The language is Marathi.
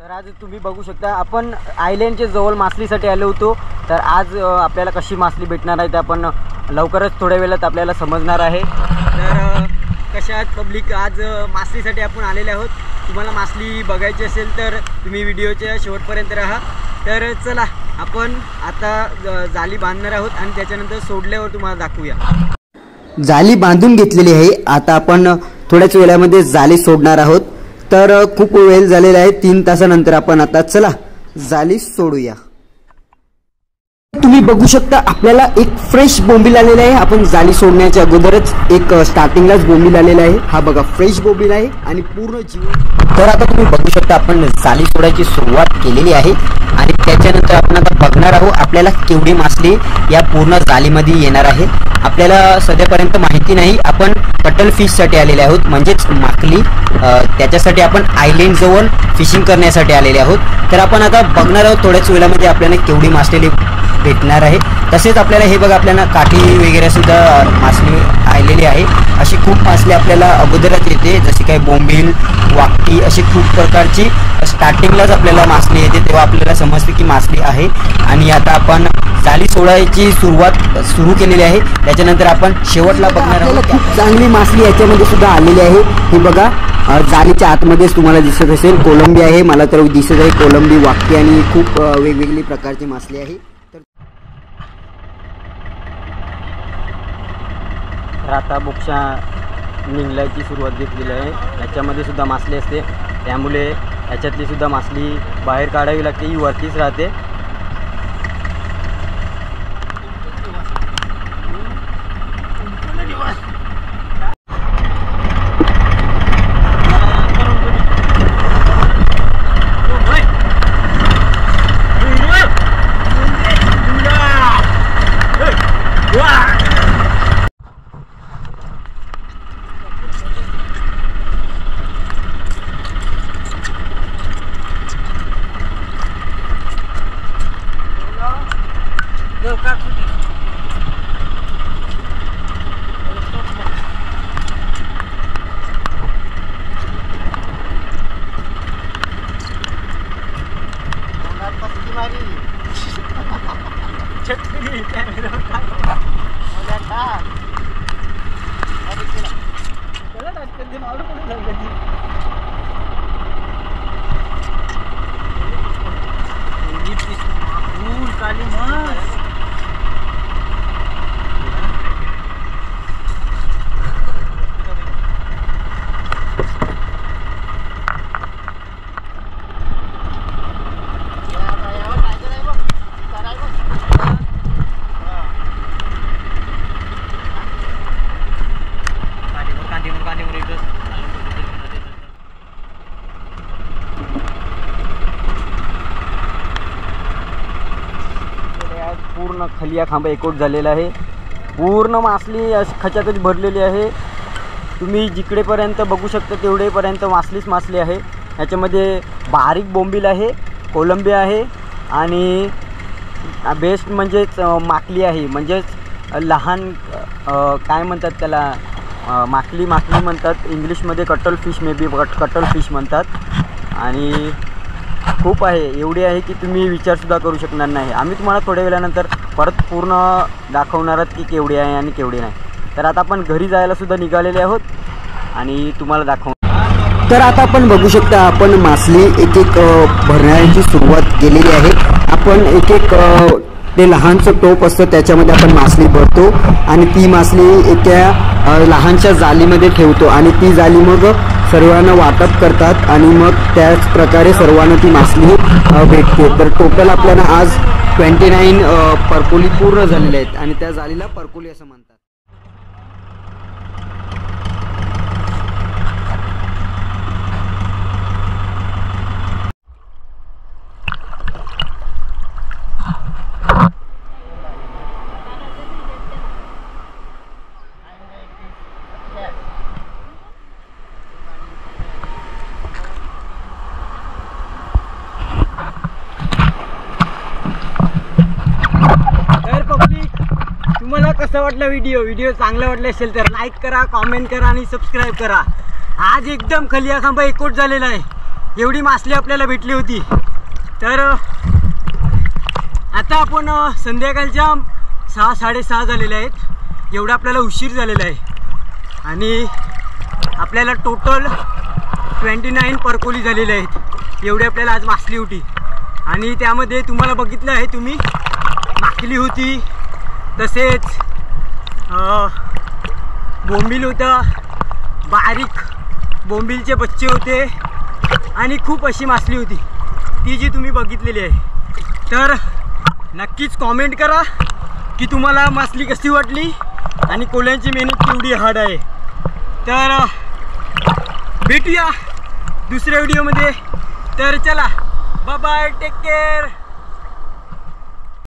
तर आज तुम्ही बघू शकता आपण आयलँडच्या जवळ मासलीसाठी आलो होतो। तर आज आपल्याला कशी मासली भेटणार आहे ते आपण लवकरच थोड्या वेळात आपल्याला समजणार आहे। तर कशा पब्लिक आज मासलीसाठी आपण आलेले आहोत। तुम्हाला मासली बघायची असेल तर तुम्ही व्हिडिओच्या शेवटपर्यंत राहा। तर चला आपण आता जाळी बांधणार आहोत आणि त्याच्यानंतर सोडल्यावर तुम्हाला दाखवूया। जाळी बांधून घेतलेली आहे। आता आपण थोड्याच वेळामध्ये जाळी सोडणार आहोत। तर खूप वेळ झालेला आहे, 3 तासानंतर आपण आता चला जाळी सोडूया। तुम्ही बघू शकता आपल्याला एक फ्रेश बोंबील आलेला आहे। आपण जाळी सोडण्याच्या अगोदरच एक स्टार्टिंगलाच बोंबील आलेला आहे। हा बघा फ्रेश बोंबील आहे आणि पूर्ण जीवन। तर आता तुम्ही बघू शकता आपण जाळी सोडायची सुरुवात केलेली आहे आणि त्याच्यानंतर आपण आता बघणार आहोत आपल्याला केवढी मासली या पूर्ण जाळीमध्ये येणार आहे। आपल्याला सध्यापर्यंत माहिती नाही, आपण कटल फिश साठी आलेले आहोत, म्हणजेच माकली। त्याच्यासाठी आपण आयलँड जवळ फिशिंग करण्यासाठी आलेले आहोत। तर आपण आता बघणार आहोत थोड्याच वेळामध्ये आपल्याला केवढी मासली भेटणार आहे। तसेच आपल्याला हे बघा आपल्याला काठी वगैरे सुद्धा मासली आलेली आहे। अशी खूप मासली आपल्याला अगोदरच येते, जसे काही बोंबील, वाकटी अशी खूप प्रकारची स्टार्टिंगलाच आपल्याला मासली येते, तेव्हा आपल्याला समजते की मासली आहे। आणि आता आपण जाळी सोडायची सुरुवात सुरू केलेली आहे। त्याच्यानंतर आपण शेवटला बघणार आहोत। खूप चांगली मासली याच्यामध्ये सुद्धा आलेली आहे। हे बघा जाळीच्या आतमध्येच तुम्हाला दिसत असेल कोलंबी आहे, मला तर दिसत आहे कोलंबी, वाकटी आणि खूप वेगवेगळी प्रकारची मासली आहे। तर आता बोक्षा निघायची सुरुवात घेतलेली आहे। याच्यामध्ये सुद्धा मासली असते, त्यामुळे याच्यातली सुद्धा मासली बाहेर काढावी लागते, ही वरतीच राहते। पूर्ण खलिया खांबा एकवट झालेला आहे, पूर्ण मासली खचाखच भरलेली आहे। तुम्ही जिकडेपर्यंत बघू शकता तेवढेपर्यंत मासलीच मासली आहे। याच्यामध्ये बारीक बोंबील आहे, कोलंबी आहे आणि बेस्ट म्हणजेच माकली आहे, म्हणजेच लहान काय म्हणतात त्याला, माकली म्हणतात इंग्लिशमध्ये, cuttle fish may be cuttle fish म्हणतात। आणि खूप आहे, एवढी आहे की तुम्ही विचारसुद्धा करू शकणार नाही। आम्ही तुम्हाला थोड्या वेळानंतर परत पूर्ण दाखवणार आहोत की केवढी आहे आणि केवढी नाही। तर आता आपण घरी जायला सुद्धा निघालेले आहोत आणि तुम्हाला दाखवू। तर आता आपण बघू शकता आपण मासली एक एक भरण्याची सुरुवात केलेली आहे। आपण एक एक ते लहानसं टोप असतं त्याच्यामध्ये आपण मासली भरतो आणि ती मासली एका लहानशा जाळीमध्ये ठेवतो आणि ती जाळी मग सर्वांना वाटप करतात आणि मग त्याच प्रकारे सर्वांना ती मासली भेटते। तर टोटल आपल्याला आज 29 परकोली पूर्ण झालेले आहेत आणि त्या जाळीला परकोली असं म्हणतात। तुम्हाला कसा वाटला व्हिडिओ चांगला वाटला असेल तर लाईक करा, कमेंट करा आणि सबस्क्राइब करा। आज एकदम खलिया खांबा एकवट झालेला आहे, एवढी मासली आपल्याला भेटली होती. तर आता आपण संध्याकाळच्या 6-6:30 झालेल्या आहेत. एवढा आपल्याला उशीर झालेला आहे आणि आपल्याला टोटल 29 परकोली झालेले आहेत. एवढी आपल्याला आज मासली होती आणि त्यामध्ये तुम्हाला बघितलं आहे तुम्ही, माकली होती, तसेच बोंबील होता, बारीक बोंबीलचे बच्चे होते आणि खूप अशी मासली होती ती जी तुम्ही बघितलेली आहे. तर नक्कीच कॉमेंट करा की तुम्हाला मासली कशी वाटली आणि कोल्ह्यांची मेहनत केवढी हार्ड आहे. तर भेटूया दुसऱ्या व्हिडिओमध्ये. तर चला, बाय बाय, टेक केअर.